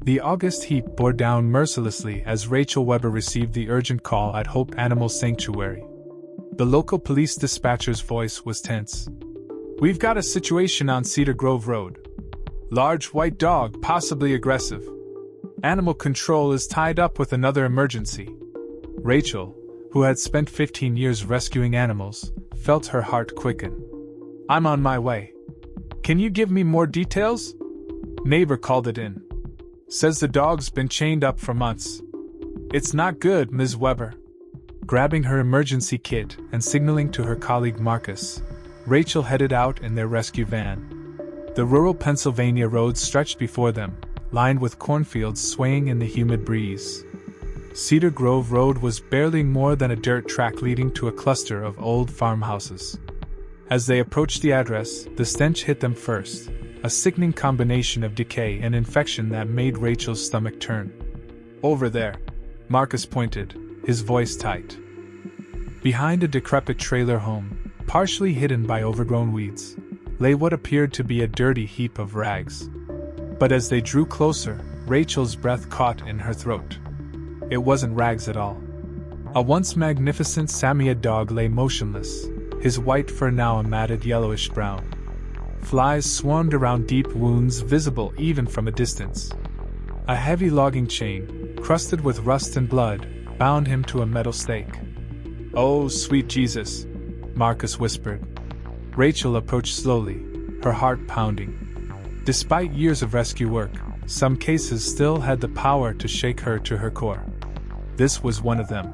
The August heat bore down mercilessly as Rachel Weber received the urgent call at Hope Animal Sanctuary. The local police dispatcher's voice was tense. "We've got a situation on Cedar Grove Road. Large white dog, possibly aggressive. Animal control is tied up with another emergency." Rachel, who had spent 15 years rescuing animals, felt her heart quicken. "I'm on my way. Can you give me more details?" Neighbor called it in. "Says the dog's been chained up for months." "It's not good, Ms. Weber." Grabbing her emergency kit and signaling to her colleague Marcus, Rachel headed out in their rescue van. The rural Pennsylvania road stretched before them, lined with cornfields swaying in the humid breeze. Cedar Grove Road was barely more than a dirt track leading to a cluster of old farmhouses. As they approached the address, the stench hit them first, a sickening combination of decay and infection that made Rachel's stomach turn. "Over there," Marcus pointed, his voice tight. Behind a decrepit trailer home, partially hidden by overgrown weeds, lay what appeared to be a dirty heap of rags. But as they drew closer, Rachel's breath caught in her throat. It wasn't rags at all. A once magnificent Samoyed dog lay motionless, his white fur now a matted yellowish brown. Flies swarmed around deep wounds visible even from a distance. A heavy logging chain, crusted with rust and blood, bound him to a metal stake. "Oh, sweet Jesus," Marcus whispered. Rachel approached slowly, her heart pounding. Despite years of rescue work, some cases still had the power to shake her to her core. This was one of them.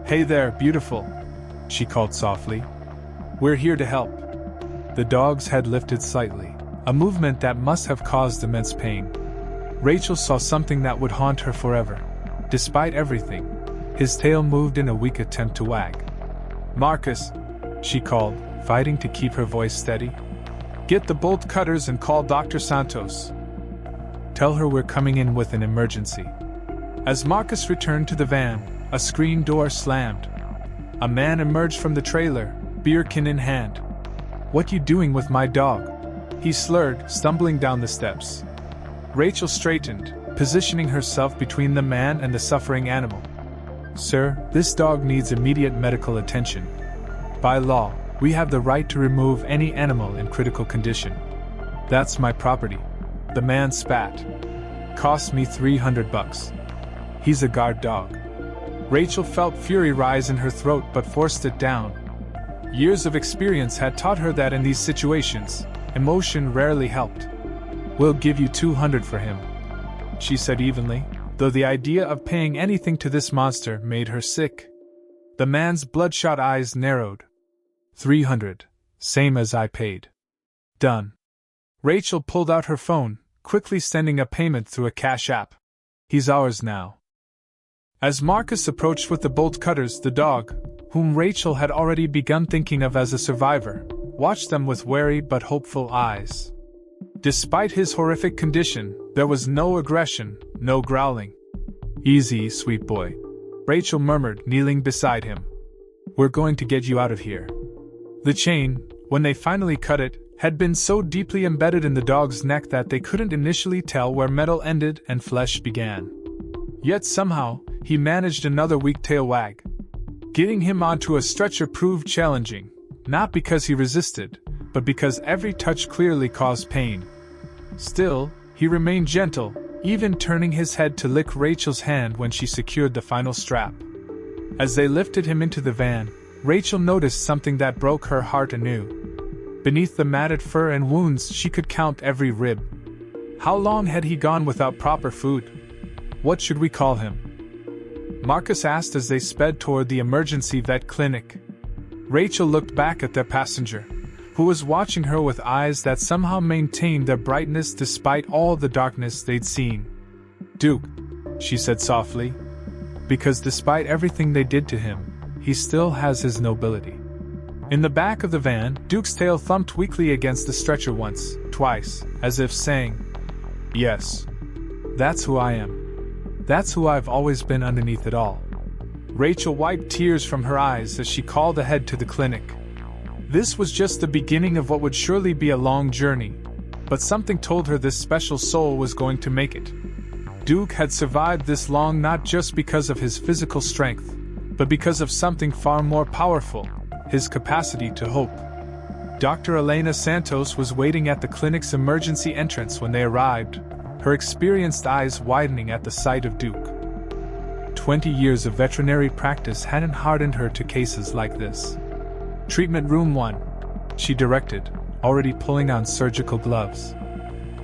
"Hey there, beautiful," she called softly. "We're here to help." The dog's head lifted slightly, a movement that must have caused immense pain. Rachel saw something that would haunt her forever. Despite everything, his tail moved in a weak attempt to wag. "Marcus," she called, fighting to keep her voice steady. "Get the bolt cutters and call Dr. Santos. Tell her we're coming in with an emergency." As Marcus returned to the van, a screen door slammed. A man emerged from the trailer, beer can in hand. "What you doing with my dog?" he slurred, stumbling down the steps. Rachel straightened, positioning herself between the man and the suffering animal. "Sir, this dog needs immediate medical attention. By law, we have the right to remove any animal in critical condition. That's my property." The man spat. "Cost me $300. He's a guard dog." Rachel felt fury rise in her throat but forced it down. Years of experience had taught her that in these situations, emotion rarely helped. "We'll give you $200 for him," she said evenly, though the idea of paying anything to this monster made her sick. The man's bloodshot eyes narrowed. $300, same as I paid. Done. Rachel pulled out her phone, quickly sending a payment through a cash app. "He's ours now." As Marcus approached with the bolt cutters, the dog, whom Rachel had already begun thinking of as a survivor, watched them with wary but hopeful eyes. Despite his horrific condition, there was no aggression, no growling. "Easy, sweet boy," Rachel murmured, kneeling beside him. "We're going to get you out of here." The chain, when they finally cut it, had been so deeply embedded in the dog's neck that they couldn't initially tell where metal ended and flesh began. Yet somehow, he managed another weak tail wag. Getting him onto a stretcher proved challenging, not because he resisted, but because every touch clearly caused pain. Still, he remained gentle, even turning his head to lick Rachel's hand when she secured the final strap. As they lifted him into the van, Rachel noticed something that broke her heart anew. Beneath the matted fur and wounds, she could count every rib. How long had he gone without proper food? "What should we call him?" Marcus asked as they sped toward the emergency vet clinic. Rachel looked back at their passenger, who was watching her with eyes that somehow maintained their brightness despite all the darkness they'd seen. "Duke," she said softly, "because despite everything they did to him, he still has his nobility." In the back of the van, Duke's tail thumped weakly against the stretcher once, twice, as if saying, "Yes. That's who I am. That's who I've always been underneath it all." Rachel wiped tears from her eyes as she called ahead to the clinic. This was just the beginning of what would surely be a long journey, but something told her this special soul was going to make it. Duke had survived this long not just because of his physical strength, but because of something far more powerful, his capacity to hope. Dr. Elena Santos was waiting at the clinic's emergency entrance when they arrived, her experienced eyes widening at the sight of Duke. 20 years of veterinary practice hadn't hardened her to cases like this. "Treatment room 1," she directed, already pulling on surgical gloves.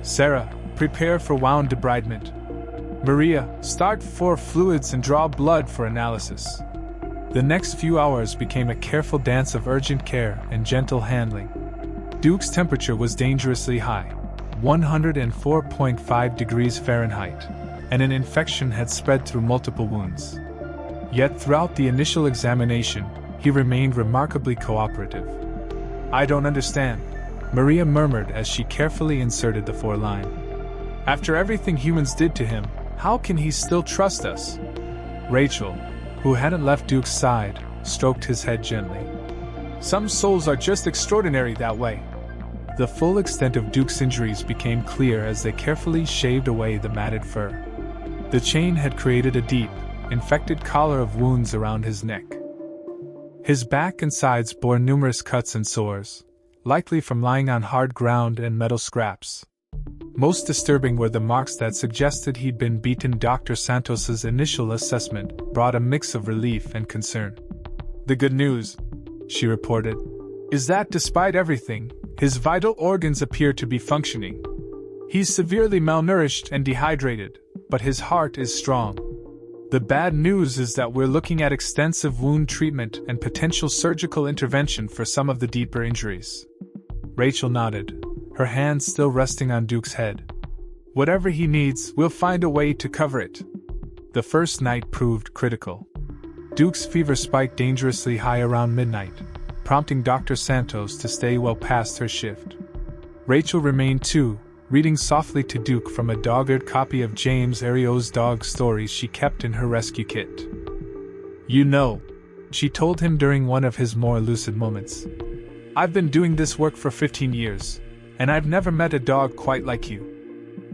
"Sarah, prepare for wound debridement. Maria, start for fluids and draw blood for analysis." The next few hours became a careful dance of urgent care and gentle handling. Duke's temperature was dangerously high, 104.5 degrees Fahrenheit, and an infection had spread through multiple wounds. Yet throughout the initial examination, he remained remarkably cooperative. "I don't understand," Maria murmured as she carefully inserted the foreline. "After everything humans did to him, how can he still trust us?" Rachel, who hadn't left Duke's side, stroked his head gently. "Some souls are just extraordinary that way." The full extent of Duke's injuries became clear as they carefully shaved away the matted fur. The chain had created a deep, infected collar of wounds around his neck. His back and sides bore numerous cuts and sores, likely from lying on hard ground and metal scraps. Most disturbing were the marks that suggested he'd been beaten. Dr. Santos's initial assessment brought a mix of relief and concern. "The good news," she reported, "is that despite everything, his vital organs appear to be functioning. He's severely malnourished and dehydrated, but his heart is strong. The bad news is that we're looking at extensive wound treatment and potential surgical intervention for some of the deeper injuries." Rachel nodded, her hand still resting on Duke's head. "Whatever he needs, we'll find a way to cover it." The first night proved critical. Duke's fever spiked dangerously high around midnight, prompting Dr. Santos to stay well past her shift. Rachel remained too, reading softly to Duke from a dog-eared copy of James Herriot's dog stories she kept in her rescue kit. "You know," she told him during one of his more lucid moments, "I've been doing this work for 15 years, and I've never met a dog quite like you.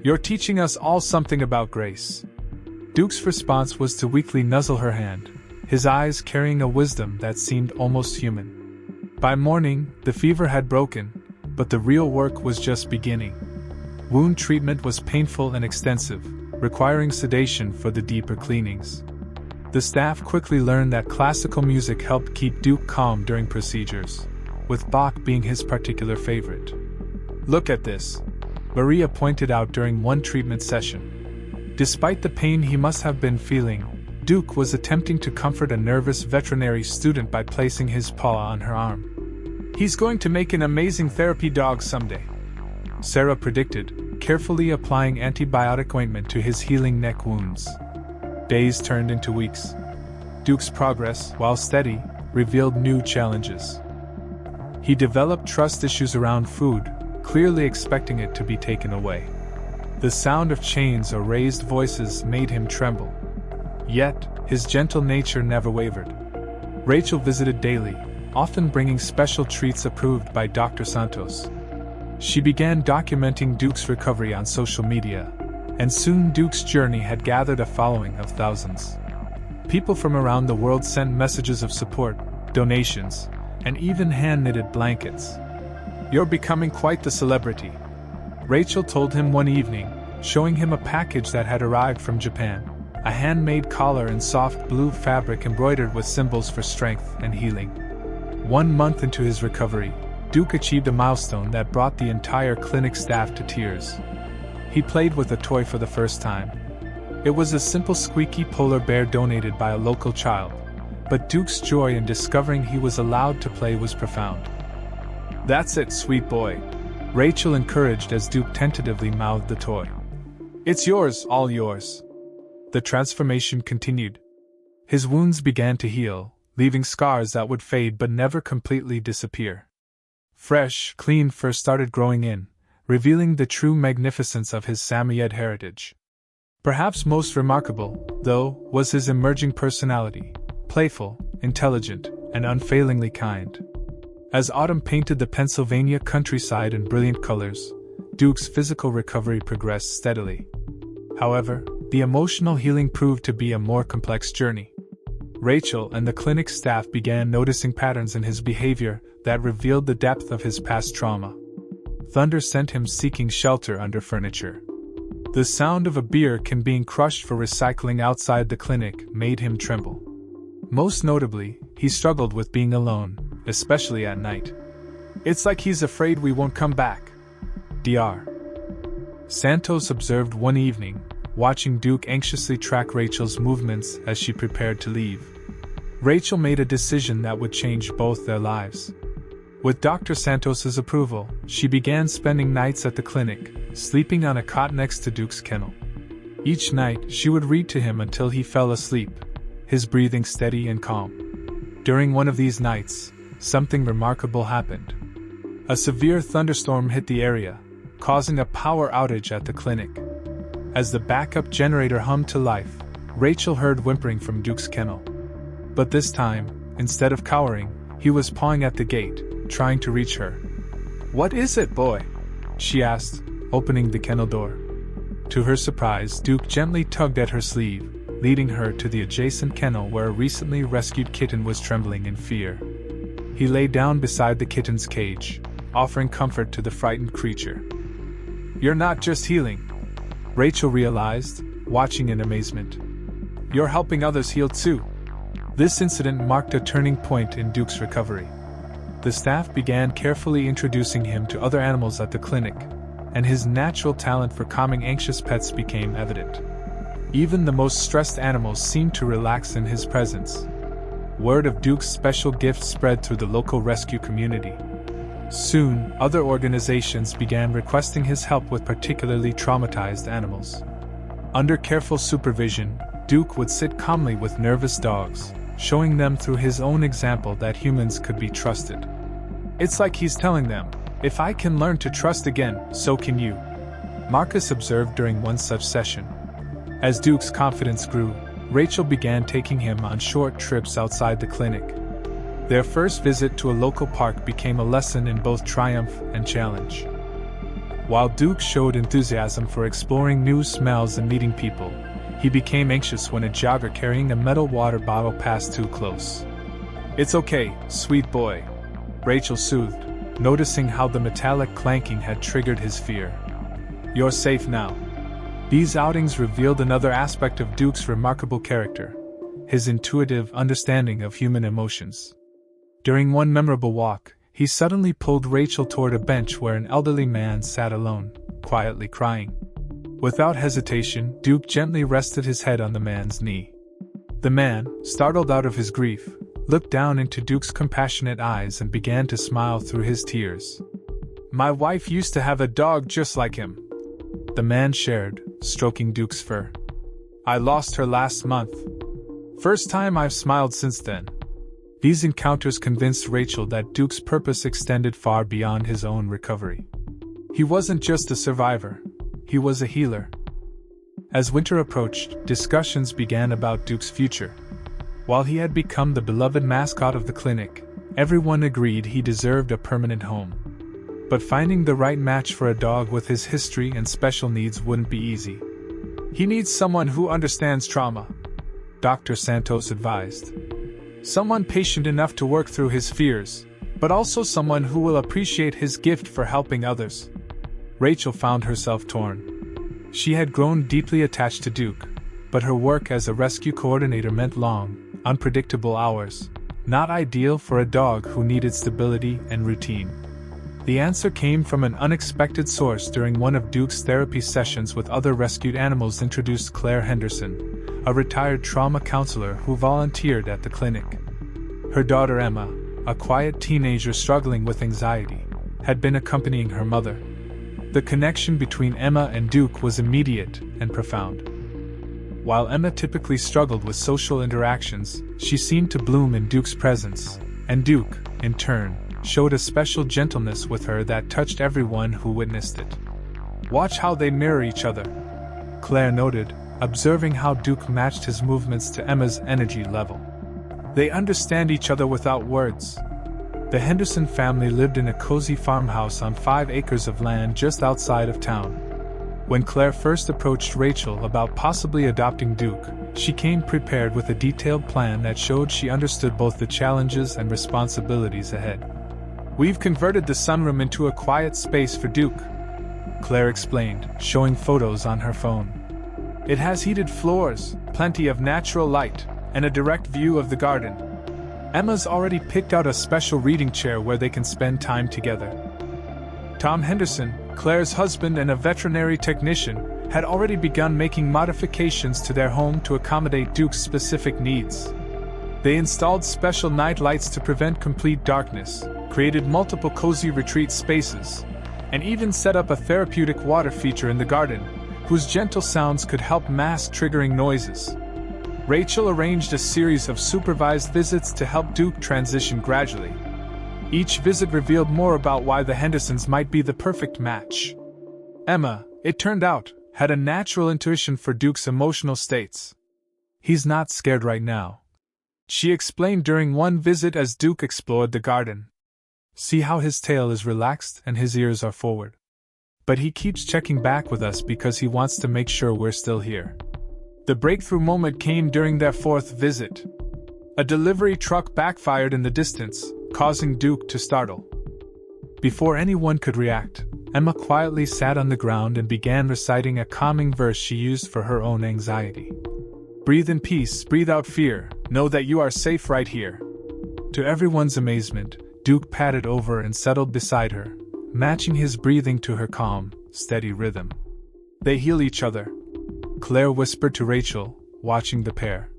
You're teaching us all something about grace." Duke's response was to weakly nuzzle her hand, his eyes carrying a wisdom that seemed almost human. By morning, the fever had broken, but the real work was just beginning. Wound treatment was painful and extensive, requiring sedation for the deeper cleanings. The staff quickly learned that classical music helped keep Duke calm during procedures, with Bach being his particular favorite. "Look at this," Maria pointed out during one treatment session. Despite the pain he must have been feeling, Duke was attempting to comfort a nervous veterinary student by placing his paw on her arm. "He's going to make an amazing therapy dog someday," Sarah predicted, carefully applying antibiotic ointment to his healing neck wounds. Days turned into weeks. Duke's progress, while steady, revealed new challenges. He developed trust issues around food, clearly expecting it to be taken away. The sound of chains or raised voices made him tremble. Yet, his gentle nature never wavered. Rachel visited daily, often bringing special treats approved by Dr. Santos. She began documenting Duke's recovery on social media, and soon Duke's journey had gathered a following of thousands. People from around the world sent messages of support, donations, and even hand-knitted blankets. "You're becoming quite the celebrity," Rachel told him one evening, showing him a package that had arrived from Japan, a handmade collar in soft blue fabric embroidered with symbols for strength and healing. 1 month into his recovery, Duke achieved a milestone that brought the entire clinic staff to tears. He played with a toy for the first time. It was a simple squeaky polar bear donated by a local child, but Duke's joy in discovering he was allowed to play was profound. "That's it, sweet boy," Rachel encouraged as Duke tentatively mouthed the toy. "It's yours, all yours." The transformation continued. His wounds began to heal, leaving scars that would fade but never completely disappear. Fresh, clean fur started growing in, revealing the true magnificence of his Samoyed heritage. Perhaps most remarkable, though, was his emerging personality, playful, intelligent, and unfailingly kind. As autumn painted the Pennsylvania countryside in brilliant colors, Duke's physical recovery progressed steadily. However, the emotional healing proved to be a more complex journey. Rachel and the clinic staff began noticing patterns in his behavior that revealed the depth of his past trauma. Thunder sent him seeking shelter under furniture. The sound of a beer can being crushed for recycling outside the clinic made him tremble. Most notably, he struggled with being alone, especially at night. It's like he's afraid we won't come back. Dr. Santos observed one evening, watching Duke anxiously track Rachel's movements as she prepared to leave. Rachel made a decision that would change both their lives. With Dr. Santos's approval, she began spending nights at the clinic, sleeping on a cot next to Duke's kennel. Each night, she would read to him until he fell asleep, his breathing steady and calm. During one of these nights, something remarkable happened. A severe thunderstorm hit the area, causing a power outage at the clinic. As the backup generator hummed to life, Rachel heard whimpering from Duke's kennel. But this time, instead of cowering, he was pawing at the gate, trying to reach her. "What is it, boy?" she asked, opening the kennel door. To her surprise, Duke gently tugged at her sleeve, leading her to the adjacent kennel where a recently rescued kitten was trembling in fear. He lay down beside the kitten's cage, offering comfort to the frightened creature. "You're not just healing," Rachel realized, watching in amazement. "You're helping others heal too." This incident marked a turning point in Duke's recovery. The staff began carefully introducing him to other animals at the clinic, and his natural talent for calming anxious pets became evident. Even the most stressed animals seemed to relax in his presence. Word of Duke's special gift spread through the local rescue community. Soon, other organizations began requesting his help with particularly traumatized animals. Under careful supervision, Duke would sit calmly with nervous dogs, showing them through his own example that humans could be trusted. It's like he's telling them, "If I can learn to trust again, so can you," Marcus observed during one such session. As Duke's confidence grew, Rachel began taking him on short trips outside the clinic. Their first visit to a local park became a lesson in both triumph and challenge. While Duke showed enthusiasm for exploring new smells and meeting people, he became anxious when a jogger carrying a metal water bottle passed too close. "It's okay, sweet boy," Rachel soothed, noticing how the metallic clanking had triggered his fear. "You're safe now." These outings revealed another aspect of Duke's remarkable character, his intuitive understanding of human emotions. During one memorable walk, he suddenly pulled Rachel toward a bench where an elderly man sat alone, quietly crying. Without hesitation, Duke gently rested his head on the man's knee. The man, startled out of his grief, looked down into Duke's compassionate eyes and began to smile through his tears. "My wife used to have a dog just like him," the man shared, stroking Duke's fur. "I lost her last month. First time I've smiled since then." These encounters convinced Rachel that Duke's purpose extended far beyond his own recovery. He wasn't just a survivor, he was a healer. As winter approached, discussions began about Duke's future. While he had become the beloved mascot of the clinic, everyone agreed he deserved a permanent home. But finding the right match for a dog with his history and special needs wouldn't be easy. "He needs someone who understands trauma," Dr. Santos advised. "Someone patient enough to work through his fears, but also someone who will appreciate his gift for helping others." Rachel found herself torn. She had grown deeply attached to Duke, but her work as a rescue coordinator meant long, unpredictable hours, not ideal for a dog who needed stability and routine. The answer came from an unexpected source during one of Duke's therapy sessions with other rescued animals. Introduced Claire Henderson, a retired trauma counselor who volunteered at the clinic. Her daughter Emma, a quiet teenager struggling with anxiety, had been accompanying her mother. The connection between Emma and Duke was immediate and profound. While Emma typically struggled with social interactions, she seemed to bloom in Duke's presence, and Duke, in turn, showed a special gentleness with her that touched everyone who witnessed it. "Watch how they mirror each other," Claire noted, observing how Duke matched his movements to Emma's energy level. "They understand each other without words." The Henderson family lived in a cozy farmhouse on 5 acres of land just outside of town. When Claire first approached Rachel about possibly adopting Duke, she came prepared with a detailed plan that showed she understood both the challenges and responsibilities ahead. "We've converted the sunroom into a quiet space for Duke," Claire explained, showing photos on her phone. "It has heated floors, plenty of natural light, and a direct view of the garden. Emma's already picked out a special reading chair where they can spend time together." Tom Henderson, Claire's husband and a veterinary technician, had already begun making modifications to their home to accommodate Duke's specific needs. They installed special night lights to prevent complete darkness, created multiple cozy retreat spaces, and even set up a therapeutic water feature in the garden, whose gentle sounds could help mask triggering noises. Rachel arranged a series of supervised visits to help Duke transition gradually. Each visit revealed more about why the Hendersons might be the perfect match. Emma, it turned out, had a natural intuition for Duke's emotional states. "He's not scared right now," she explained during one visit as Duke explored the garden. "See how his tail is relaxed and his ears are forward. But he keeps checking back with us because he wants to make sure we're still here." The breakthrough moment came during their fourth visit. A delivery truck backfired in the distance, causing Duke to startle. Before anyone could react, Emma quietly sat on the ground and began reciting a calming verse she used for her own anxiety. "Breathe in peace, breathe out fear, know that you are safe right here." To everyone's amazement, Duke padded over and settled beside her, matching his breathing to her calm, steady rhythm. "They heal each other," Claire whispered to Rachel, watching the pair.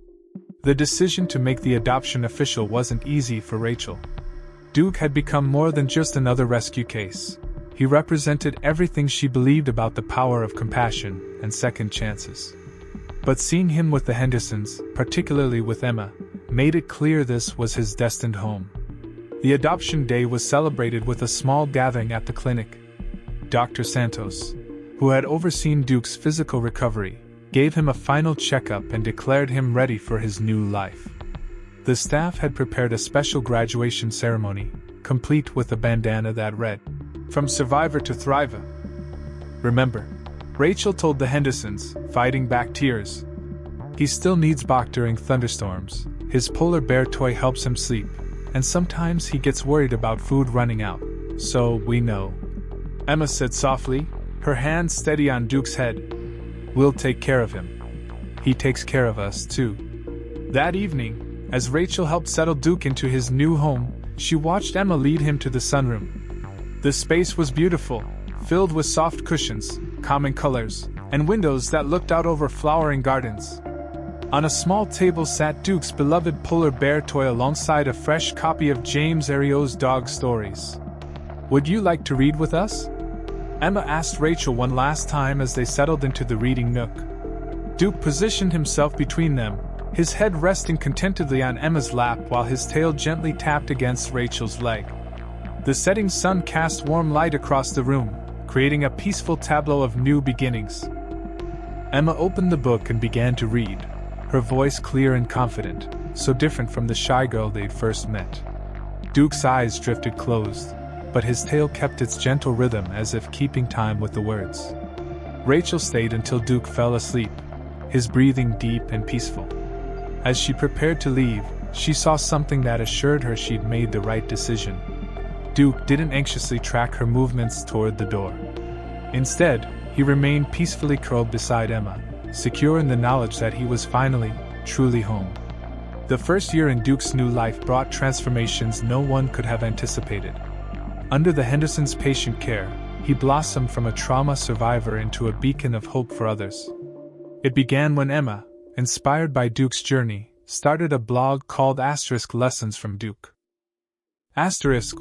The decision to make the adoption official wasn't easy for Rachel. Duke had become more than just another rescue case. He represented everything she believed about the power of compassion and second chances. But seeing him with the Hendersons, particularly with Emma, made it clear this was his destined home. The adoption day was celebrated with a small gathering at the clinic. Dr. Santos, who had overseen Duke's physical recovery, gave him a final checkup and declared him ready for his new life. The staff had prepared a special graduation ceremony, complete with a bandana that read, "From Survivor to Thriver." "Remember," Rachel told the Hendersons, fighting back tears. "He still needs Bach during thunderstorms, his polar bear toy helps him sleep, and sometimes he gets worried about food running out, so we know." Emma said softly, her hand steady on Duke's head. "We'll take care of him. He takes care of us, too." That evening, as Rachel helped settle Duke into his new home, she watched Emma lead him to the sunroom. The space was beautiful, filled with soft cushions, calming colors, and windows that looked out over flowering gardens. On a small table sat Duke's beloved polar bear toy alongside a fresh copy of James Herriot's dog stories. "Would you like to read with us?" Emma asked Rachel one last time as they settled into the reading nook. Duke positioned himself between them, his head resting contentedly on Emma's lap while his tail gently tapped against Rachel's leg. The setting sun cast warm light across the room, creating a peaceful tableau of new beginnings. Emma opened the book and began to read, her voice clear and confident, so different from the shy girl they'd first met. Duke's eyes drifted closed, but his tail kept its gentle rhythm as if keeping time with the words. Rachel stayed until Duke fell asleep, his breathing deep and peaceful. As she prepared to leave, she saw something that assured her she'd made the right decision. Duke didn't anxiously track her movements toward the door. Instead, he remained peacefully curled beside Emma, secure in the knowledge that he was finally, truly home. The first year in Duke's new life brought transformations no one could have anticipated. Under the Hendersons' patient care, he blossomed from a trauma survivor into a beacon of hope for others. It began when Emma, inspired by Duke's journey, started a blog called *Lessons from Duke.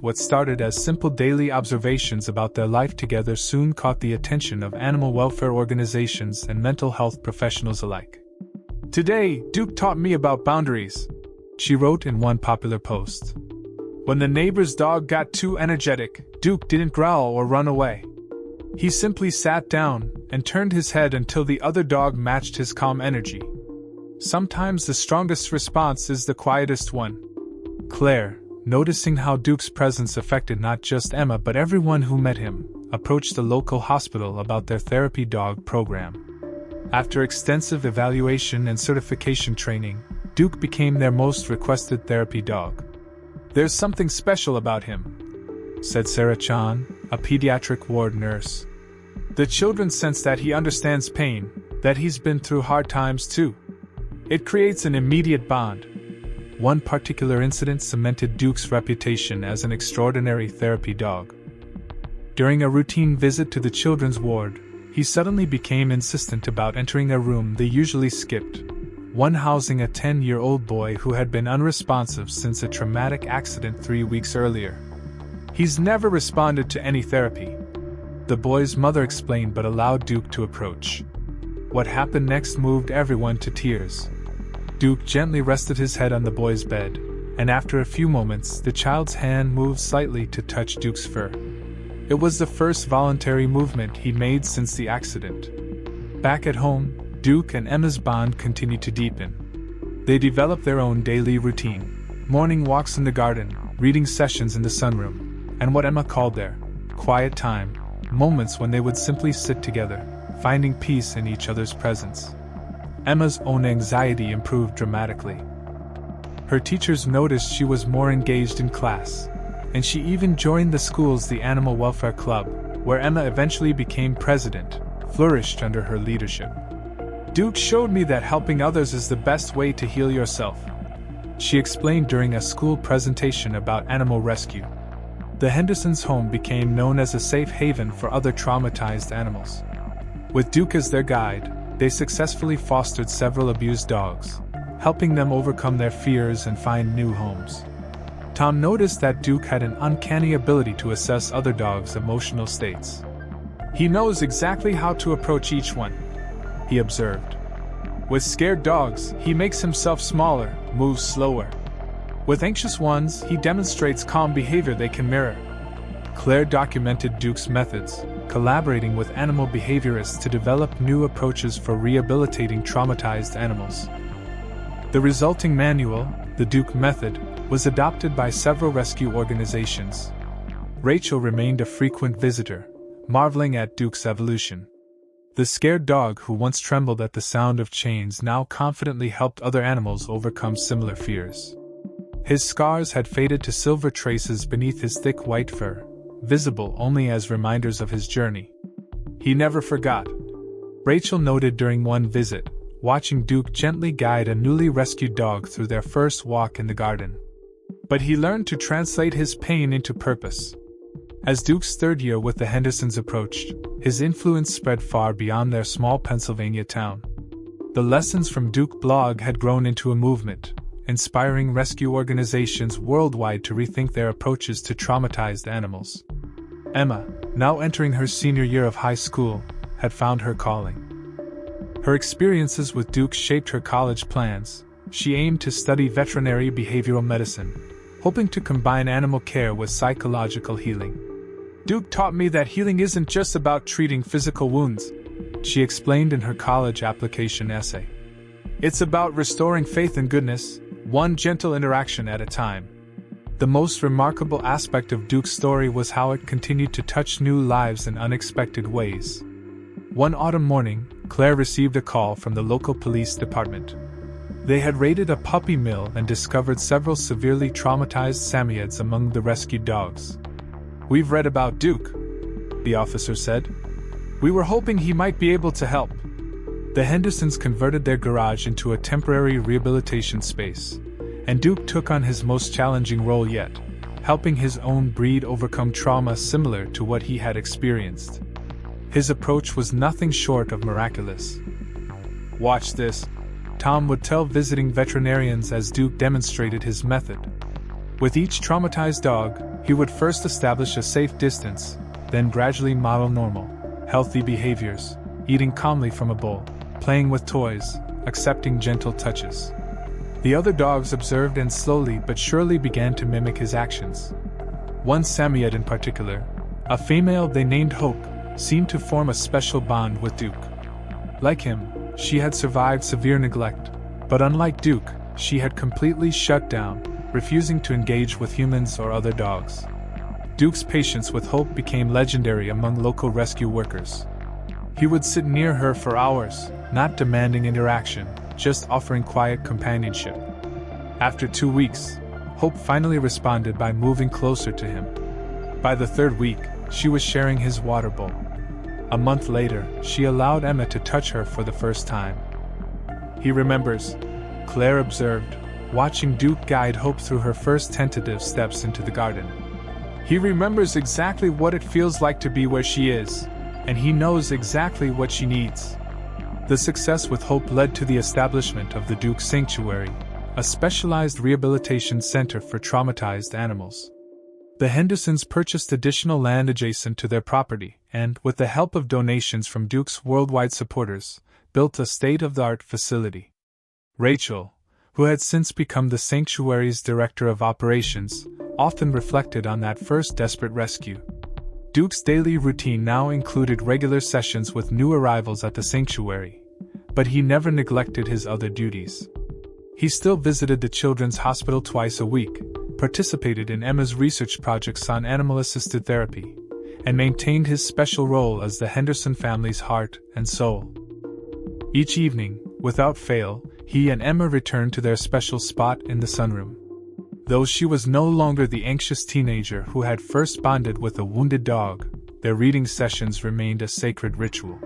What started as simple daily observations about their life together soon caught the attention of animal welfare organizations and mental health professionals alike. "Today, Duke taught me about boundaries," she wrote in one popular post. When the neighbor's dog got too energetic, Duke didn't growl or run away. He simply sat down and turned his head until the other dog matched his calm energy. Sometimes the strongest response is the quietest one. Claire, noticing how Duke's presence affected not just Emma but everyone who met him, approached the local hospital about their therapy dog program. After extensive evaluation and certification training, Duke became their most requested therapy dog. "There's something special about him," said Sarah Chan, a pediatric ward nurse. "The children sense that he understands pain, that he's been through hard times too. It creates an immediate bond." One particular incident cemented Duke's reputation as an extraordinary therapy dog. During a routine visit to the children's ward, he suddenly became insistent about entering a room they usually skipped, one housing a 10-year-old boy who had been unresponsive since a traumatic accident 3 weeks earlier. "He's never responded to any therapy," the boy's mother explained, but allowed Duke to approach. What happened next moved everyone to tears. Duke gently rested his head on the boy's bed, and after a few moments the child's hand moved slightly to touch Duke's fur. It was the first voluntary movement he made since the accident. Back at home, Duke and Emma's bond continued to deepen. They developed their own daily routine: morning walks in the garden, reading sessions in the sunroom, and what Emma called their quiet time, moments when they would simply sit together, finding peace in each other's presence. Emma's own anxiety improved dramatically. Her teachers noticed she was more engaged in class, and she even joined the school's Animal Welfare Club, where Emma eventually became president, flourished under her leadership. "Duke showed me that helping others is the best way to heal yourself," she explained during a school presentation about animal rescue. The Hendersons' home became known as a safe haven for other traumatized animals. With Duke as their guide, they successfully fostered several abused dogs, helping them overcome their fears and find new homes. Tom noticed that Duke had an uncanny ability to assess other dogs' emotional states. "He knows exactly how to approach each one," he observed. "With scared dogs, he makes himself smaller, moves slower. With anxious ones, he demonstrates calm behavior they can mirror." Claire documented Duke's methods, collaborating with animal behaviorists to develop new approaches for rehabilitating traumatized animals. The resulting manual, the Duke Method, was adopted by several rescue organizations. Rachel remained a frequent visitor, marveling at Duke's evolution. The scared dog who once trembled at the sound of chains now confidently helped other animals overcome similar fears. His scars had faded to silver traces beneath his thick white fur, visible only as reminders of his journey. He never forgot, Rachel noted during one visit, watching Duke gently guide a newly rescued dog through their first walk in the garden. But he learned to translate his pain into purpose. As Duke's third year with the Hendersons approached, his influence spread far beyond their small Pennsylvania town. The Lessons from Duke blog had grown into a movement, inspiring rescue organizations worldwide to rethink their approaches to traumatized animals. Emma, now entering her senior year of high school, had found her calling. Her experiences with Duke shaped her college plans. She aimed to study veterinary behavioral medicine, hoping to combine animal care with psychological healing. "Duke taught me that healing isn't just about treating physical wounds," she explained in her college application essay. "It's about restoring faith and goodness, one gentle interaction at a time." The most remarkable aspect of Duke's story was how it continued to touch new lives in unexpected ways. One autumn morning, Claire received a call from the local police department. They had raided a puppy mill and discovered several severely traumatized Samoyeds among the rescued dogs. "We've read about Duke," the officer said. "We were hoping he might be able to help." The Hendersons converted their garage into a temporary rehabilitation space, and Duke took on his most challenging role yet, helping his own breed overcome trauma similar to what he had experienced. His approach was nothing short of miraculous. "Watch this," Tom would tell visiting veterinarians as Duke demonstrated his method. With each traumatized dog, he would first establish a safe distance, then gradually model normal, healthy behaviors, eating calmly from a bowl, playing with toys, accepting gentle touches. The other dogs observed and slowly but surely began to mimic his actions. One Samoyed in particular, a female they named Hope, seemed to form a special bond with Duke. Like him, she had survived severe neglect, but unlike Duke, she had completely shut down, refusing to engage with humans or other dogs. Duke's patience with Hope became legendary among local rescue workers. He would sit near her for hours, not demanding interaction, just offering quiet companionship. After 2 weeks, Hope finally responded by moving closer to him. By the 3rd week, she was sharing his water bowl. A month later, she allowed Emma to touch her for the first time. "He remembers," Claire observed, watching Duke guide Hope through her first tentative steps into the garden. "He remembers exactly what it feels like to be where she is, and he knows exactly what she needs." The success with Hope led to the establishment of the Duke Sanctuary, a specialized rehabilitation center for traumatized animals. The Hendersons purchased additional land adjacent to their property and, with the help of donations from Duke's worldwide supporters, built a state-of-the-art facility. Rachel, who had since become the sanctuary's director of operations, often reflected on that first desperate rescue. Duke's daily routine now included regular sessions with new arrivals at the sanctuary, but he never neglected his other duties. He still visited the children's hospital twice a week, participated in Emma's research projects on animal-assisted therapy, and maintained his special role as the Henderson family's heart and soul. Each evening, without fail, he and Emma returned to their special spot in the sunroom. Though she was no longer the anxious teenager who had first bonded with a wounded dog, their reading sessions remained a sacred ritual.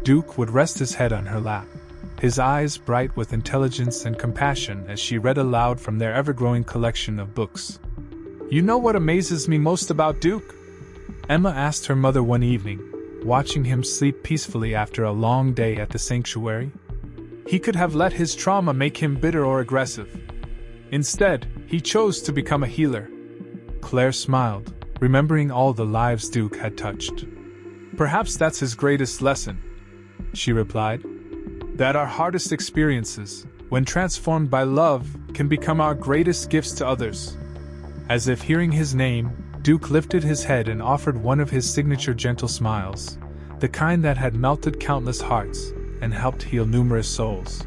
Duke would rest his head on her lap, his eyes bright with intelligence and compassion as she read aloud from their ever-growing collection of books. "You know what amazes me most about Duke?" Emma asked her mother one evening, watching him sleep peacefully after a long day at the sanctuary. "He could have let his trauma make him bitter or aggressive. Instead, he chose to become a healer." Claire smiled, remembering all the lives Duke had touched. "Perhaps that's his greatest lesson," she replied. "That our hardest experiences, when transformed by love, can become our greatest gifts to others." As if hearing his name, Duke lifted his head and offered one of his signature gentle smiles, the kind that had melted countless hearts and helped heal numerous souls.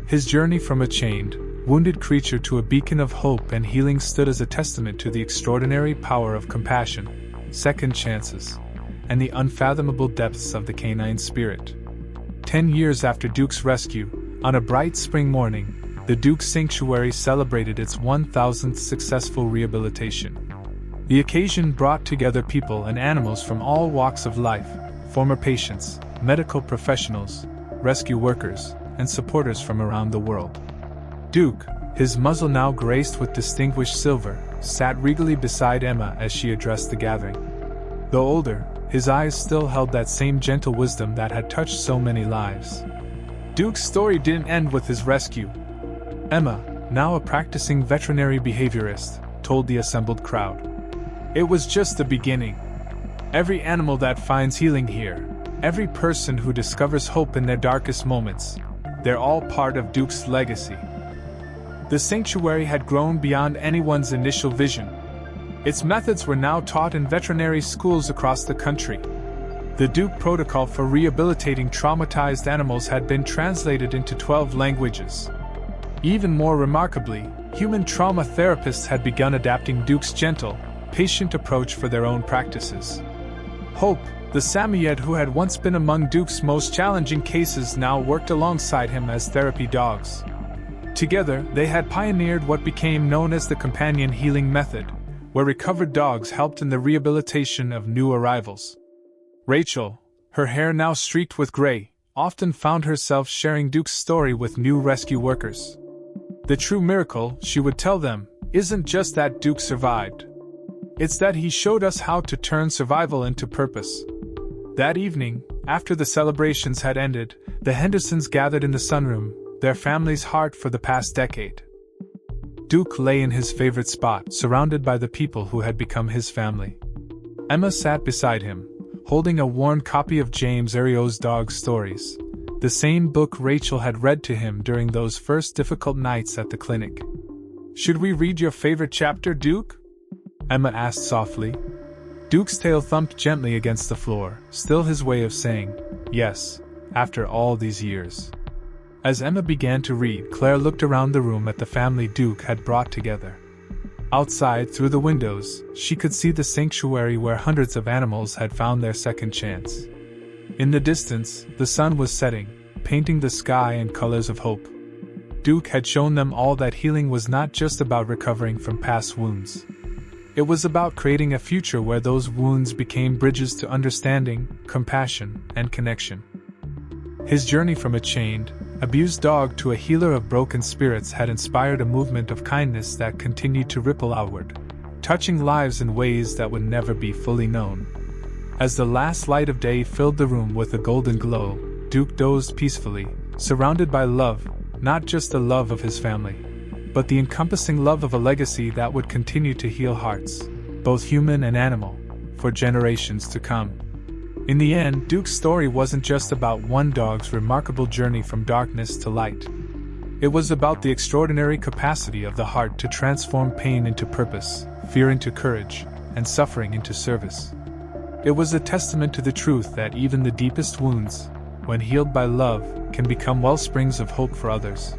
His journey from a chained, wounded creature to a beacon of hope and healing stood as a testament to the extraordinary power of compassion, second chances, and the unfathomable depths of the canine spirit. 10 years after Duke's rescue, on a bright spring morning, the Duke Sanctuary celebrated its 1,000th successful rehabilitation. The occasion brought together people and animals from all walks of life, former patients, medical professionals, rescue workers, and supporters from around the world. Duke, his muzzle now graced with distinguished silver, sat regally beside Emma as she addressed the gathering. Though older, his eyes still held that same gentle wisdom that had touched so many lives. Duke's story didn't end with his rescue. Emma, now a practicing veterinary behaviorist, told the assembled crowd. "It was just the beginning. Every animal that finds healing here, every person who discovers hope in their darkest moments, they're all part of Duke's legacy." The sanctuary had grown beyond anyone's initial vision. Its methods were now taught in veterinary schools across the country. The Duke protocol for rehabilitating traumatized animals had been translated into 12 languages. Even more remarkably, human trauma therapists had begun adapting Duke's gentle, patient approach for their own practices. Hope, the Samoyed who had once been among Duke's most challenging cases, now worked alongside him as therapy dogs. Together, they had pioneered what became known as the companion healing method, where recovered dogs helped in the rehabilitation of new arrivals. Rachel, her hair now streaked with gray, often found herself sharing Duke's story with new rescue workers. The true miracle, she would tell them, isn't just that Duke survived. It's that he showed us how to turn survival into purpose. That evening, after the celebrations had ended, the Hendersons gathered in the sunroom, their family's heart for the past decade. Duke lay in his favorite spot, surrounded by the people who had become his family. Emma sat beside him, holding a worn copy of James Herriot's Dog Stories, the same book Rachel had read to him during those first difficult nights at the clinic. "Should we read your favorite chapter, Duke?" Emma asked softly. Duke's tail thumped gently against the floor, still his way of saying, "Yes, after all these years." As Emma began to read, Claire looked around the room at the family Duke had brought together. Outside, through the windows, she could see the sanctuary where hundreds of animals had found their second chance. In the distance, the sun was setting, painting the sky in colors of hope. Duke had shown them all that healing was not just about recovering from past wounds. It was about creating a future where those wounds became bridges to understanding, compassion, and connection. His journey from a chained, abused dog to a healer of broken spirits had inspired a movement of kindness that continued to ripple outward, touching lives in ways that would never be fully known. As the last light of day filled the room with a golden glow, Duke dozed peacefully, surrounded by love, not just the love of his family, but the encompassing love of a legacy that would continue to heal hearts, both human and animal, for generations to come. In the end, Duke's story wasn't just about one dog's remarkable journey from darkness to light. It was about the extraordinary capacity of the heart to transform pain into purpose, fear into courage, and suffering into service. It was a testament to the truth that even the deepest wounds, when healed by love, can become wellsprings of hope for others.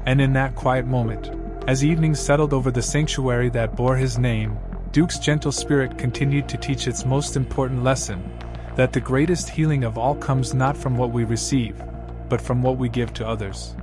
And in that quiet moment, as evening settled over the sanctuary that bore his name, Duke's gentle spirit continued to teach its most important lesson, that the greatest healing of all comes not from what we receive, but from what we give to others.